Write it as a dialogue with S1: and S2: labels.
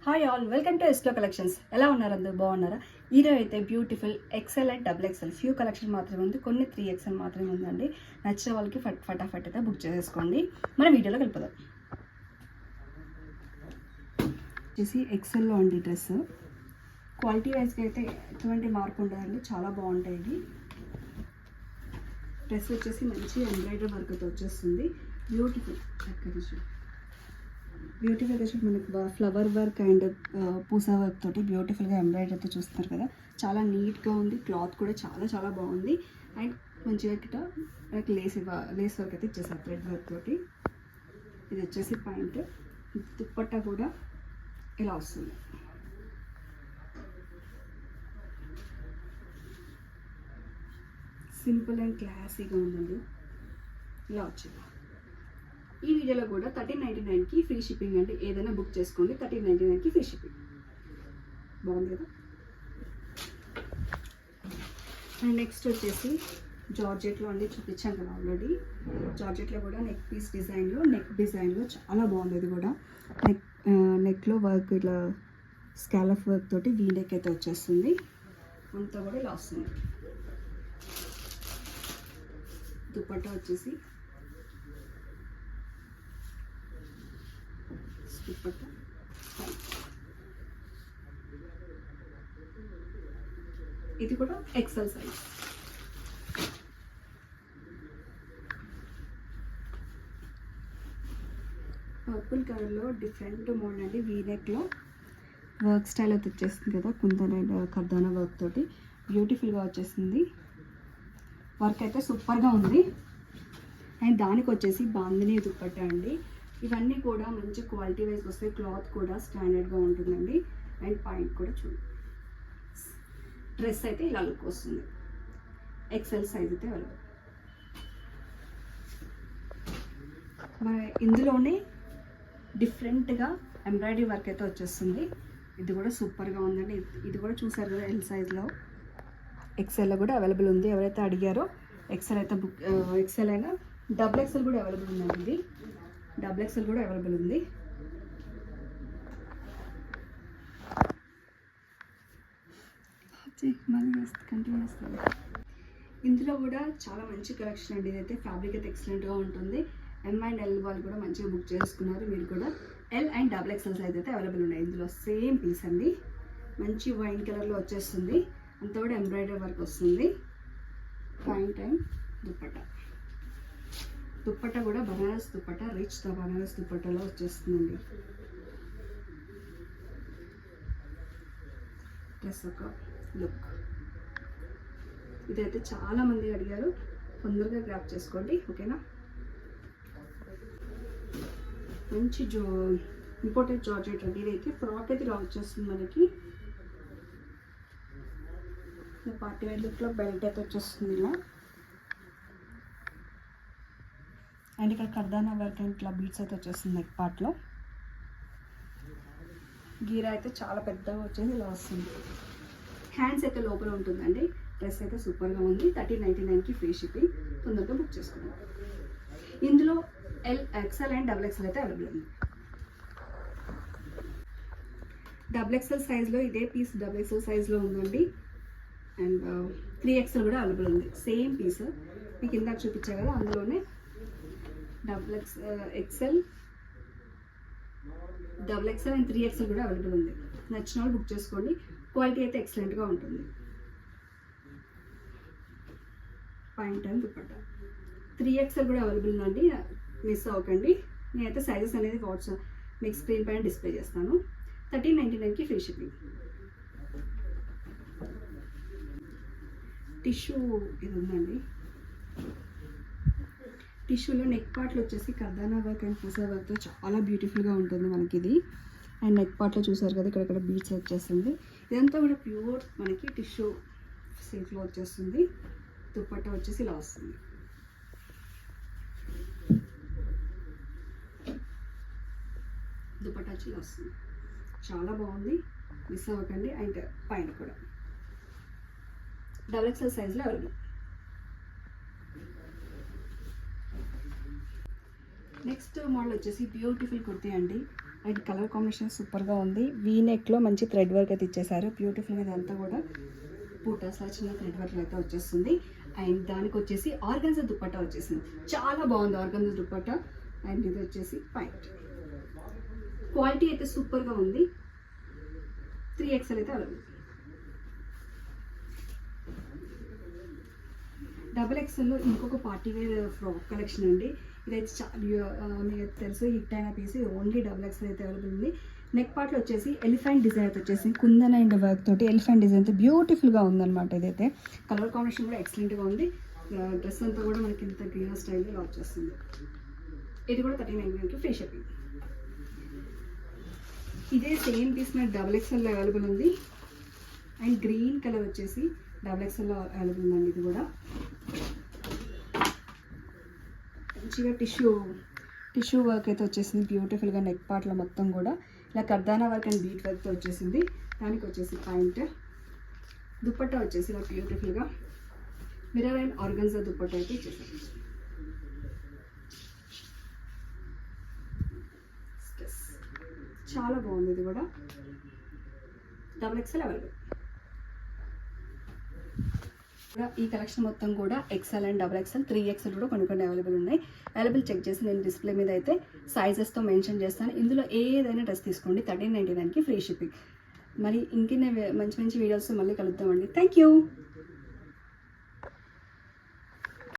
S1: Hi all, welcome to ఎస్లో collections. ఎలా ఉన్నారు? అందరూ బాగున్నారా? ఈరోజు అయితే beautiful XL and double XL few collection మాత్రమే ఉంది, కొన్ని 3XL మాత్రమే ఉందండి. నచ్చిన వాళ్ళకి ఫటాఫట్ అయితే బుక్ చేసేసుకోండి. మన వీడియోలో వెళ్ళిపోదాం. వచ్చేసి ఎక్సెల్లో అండి డ్రెస్. క్వాలిటీ వైజ్గా అయితే ఎటువంటి మార్పు ఉండదండి, చాలా బాగుంటాయి. డ్రెస్ వచ్చేసి మంచి ఎంబ్రాయిడరీ వర్క్తో వచ్చేస్తుంది. బ్యూటిఫుల్ వచ్చి మనకి flower work and Pusa work తోటి బ్యూటిఫుల్గా ఎంబ్రాయిడరీ అయితే చూస్తున్నారు కదా. చాలా నీట్గా ఉంది. క్లాత్ కూడా చాలా బాగుంది. అండ్ మంచిగా ఇక్కడ మనకి లేస్ వర్క్ అయితే ఇచ్చేసారు థ్రెడ్ వర్క్ తోటి. ఇది వచ్చేసి పాయింట్. దుప్పట్టా కూడా ఇలా వస్తుంది. సింపుల్ అండ్ క్లాసీగా ఉందండి. ఇలా వచ్చింది. ఈ వీడియోలో కూడా 1399కి ఫ్రీ షిప్పింగ్ అండి. ఏదైనా బుక్ చేసుకోండి, 1399కి ఫ్రీ షిప్పింగ్. బాగుంది కదా. అండ్ నెక్స్ట్ వచ్చేసి జార్జెట్లో అండి, చూపించాను కదా ఆల్రెడీ. జార్జెట్లో కూడా నెక్ డిజైన్లో చాలా బాగుంది. ఇది కూడా నెక్లో వర్క్ ఇట్లా స్కాలప్ వర్క్ తోటి వీ నెక్ అయితే వచ్చేస్తుంది. అంతా కూడా ఇలా వస్తుంది. దుపట్టా వచ్చేసి దుపట్టా ఇది కూడా ఎక్సెల్ సైజ్. పర్పుల్ కలర్లో డిఫరెంట్ మోడల్ అండి. వీనెక్లో వర్క్ స్టైల్ అయితే వచ్చేస్తుంది కదా, కుందన్ అండ్ కర్దానా వర్క్ తోటి బ్యూటిఫుల్గా వచ్చేసింది. వర్క్ అయితే సూపర్గా ఉంది. అండ్ దానికి వచ్చేసి బాందిని దుపట్టా అండి. ఇవన్నీ కూడా మంచి క్వాలిటీ వైజ్ వస్తాయి. క్లాత్ కూడా స్టాండర్డ్గా ఉంటుందండి. అండ్ పాయింట్ కూడా చూడండి. డ్రెస్ అయితే ఇలా లుక్ వస్తుంది. ఎక్సెల్ సైజ్ అయితే వెళ్ళదు. మన ఇందులోనే డిఫరెంట్గా ఎంబ్రాయిడరీ వర్క్ అయితే వచ్చేస్తుంది. ఇది కూడా సూపర్గా ఉందండి. ఇది కూడా చూసారు కదా, ఎల్ సైజ్లో. ఎక్సెల్లో కూడా అవైలబుల్ ఉంది. ఎవరైతే అడిగారో ఎక్సెల్ అయితే ఎక్సెల్ అయినా డబుల్ ఎక్సెల్ కూడా అవైలబుల్ ఉందండి. ఇది డబుల్ ఎక్సెల్ కూడా అవైలబుల్ ఉంది. కంటిన్యూ చేస్తాను. ఇందులో కూడా చాలా మంచి కలెక్షన్ అండి. ఇదైతే ఫ్యాబ్రిక్ అయితే ఎక్సలెంట్గా ఉంటుంది. M and L వాళ్ళు కూడా మంచిగా బుక్ చేసుకున్నారు. మీరు కూడా L and double XL size అయితే అవైలబుల్ ఉన్నాయి. ఇందులో సేమ్ పీస్ అండి. మంచి వైన్ కలర్లో వచ్చేస్తుంది. అంతా కూడా ఎంబ్రాయిడరీ వర్క్ వస్తుంది. పాయింట్ అండ్ దుప్పట్టా కూడా బనారస్ దుప్పట్టా, రిచ్ బనారస్ దుప్పట్టాలో వచ్చేస్తుందండి. డ్రెస్ ఒక లుక్. ఇదైతే చాలా మంది అడిగారు, తొందరగా గ్రాప్ చేసుకోండి, ఓకేనా. మంచి ఇంపోర్టెడ్ జార్జెట్ అండి. ఇదైతే ఫ్రాక్ అయితే ఇలా వచ్చేస్తుంది మనకి. పార్టీ వేర్ లుక్లో బెల్ట్ అయితే వచ్చేస్తుంది ఇలా. అండ్ ఇక్కడ కర్దానా వర్క్ అండ్ ఇట్లా బీట్స్ అయితే వచ్చేస్తుంది నెక్ పార్ట్లో. గీరా అయితే చాలా పెద్దగా వచ్చేసి ఇలా వస్తుంది. హ్యాండ్స్ అయితే లోపల ఉంటుందండి. డ్రెస్ అయితే సూపర్గా ఉంది. 1399కి ఫ్రీ షిప్పింగ్. తొందరగా బుక్ చేసుకున్నాం. ఇందులో ఎక్సెల్ అండ్ డబుల్ ఎక్సెల్ అయితే అవైలబుల్ ఉంది. డబుల్ ఎక్సెల్ సైజ్లో ఇదే పీస్ డబుల్ ఎక్సెల్ సైజ్లో ఉందండి. అండ్ 3XL కూడా అవైలబుల్ ఉంది. సేమ్ పీస్ మీకు ఇందాక చూపించా కదా, అందులోనే XL double XL and 3XL కూడా అవైలబుల్ ఉంది. నచ్చిన వాళ్ళు బుక్ చేసుకోండి. క్వాలిటీ అయితే ఎక్సలెంట్గా ఉంటుంది. పాయింట్ అండ్ దుపట్టా 3XL కూడా అవైలబుల్ ఉందండి. మిస్ అవ్వకండి. నేనైతే సైజెస్ అనేది వాట్సాప్ మీకు స్క్రీన్ పైన డిస్ప్లే చేస్తాను. 1399కి ఫ్రీ షిప్పింగ్. టిష్యూ ఇది ఉందండి. టిష్యూలో నెక్ పార్ట్లో వచ్చేసి కర్దానా వర్క్ అండ్ పూసా వర్క్తో చాలా బ్యూటిఫుల్గా ఉంటుంది మనకి ఇది. అండ్ నెక్ పార్ట్లో చూసారు కదా, ఇక్కడ బీట్స్ వచ్చేస్తుంది. ఇదంతా కూడా ప్యూర్ మనకి టిష్యూ సిల్క్లో వచ్చేస్తుంది. దుపట్టా వచ్చేసి ఇలా వస్తుంది. దుపట్టా వచ్చి ఇలా వస్తుంది. చాలా బాగుంది, మిస్ అవ్వకండి. అండ్ పైన కూడా డబుల్ ఎక్సెల్ సైజ్లో అవైలబుల్. నెక్స్ట్ మోడల్ వచ్చేసి బ్యూటిఫుల్ కుర్తీ అండి. అండ్ కలర్ కాంబినేషన్ సూపర్గా ఉంది. వీ నెక్లో మంచి థ్రెడ్ వర్క్ అయితే ఇచ్చేసారు. బ్యూటిఫుల్గా ఇదంతా కూడా బూటాస్ చిన్న థ్రెడ్ వర్క్ అయితే వచ్చేస్తుంది. అండ్ దానికి వచ్చేసి ఆర్గన్జా దుపట్టా వచ్చేసింది. చాలా బాగుంది ఆర్గన్జా దుపట్టా. అండ్ ఇది వచ్చేసి పాయింట్. క్వాలిటీ అయితే సూపర్గా ఉంది. 3XL అయితే అవైలబుల్. XXLలో ఇంకొక పార్టీ వేర్ ఫ్రాక్ కలెక్షన్ అండి. ఇదైతే మీకు తెలుసు హిట్ అయిన పీస్. ఓన్లీ XXL అయితే అవైలబుల్ ఉంది. నెక్ పార్ట్లో వచ్చేసి ఎలిఫెంట్ డిజైన్ అయితే వచ్చేసి కుందన్ అండ్ వర్క్ తోటి ఎలిఫెంట్ డిజైన్ అయితే బ్యూటిఫుల్గా ఉందన్నమాట. ఇదైతే కలర్ కాంబినేషన్ కూడా ఎక్సలెంట్గా ఉంది. డ్రెస్ అంతా కూడా మనకి ఇంత గ్రీన్ స్టైల్లో ఇలా వచ్చేస్తుంది. ఇది కూడా 39 ఫ్రీ షిప్పింగ్. ఇదే సేమ్ పీస్ మనకి XXLలో అవైలబుల్ ఉంది. అండ్ గ్రీన్ కలర్ వచ్చేసి XXLలో అవైలబుల్ ఉందండి. ఇది కూడా మంచిగా టిష్యూ వర్క్ అయితే వచ్చేసింది. బ్యూటిఫుల్గా నెక్ పార్ట్లో మొత్తం కూడా ఇలా కర్దానా వర్క్ అండ్ బీట్ వర్క్తో వచ్చేసింది. దానికి వచ్చేసి పాయింట్. దుపట్టా వచ్చేసి ఇలా బ్యూటిఫుల్గా మిర్రర్ అండ్ ఆర్గన్జా దుపట్టా అయితే ఇచ్చేసారు. చాలా బాగుంది. ఇది కూడా XXL అవైలబుల్. ఈ కలెక్షన్ మొత్తం కూడా XL అండ్ XXL 3XL కూడా కొన్ని అవైలబుల్ ఉన్నాయి. అవైలబుల్ చెక్ చేసి నేను డిస్ప్లే మీద అయితే సైజెస్తో మెన్షన్ చేస్తాను. ఇందులో ఏదైనా డ్రెస్ తీసుకోండి 1399కి ఫ్రీ షిప్పింగ్. మరి ఇంకెన్ని మంచి వీడియోస్ మళ్ళీ కలుద్దామండి. Thank you.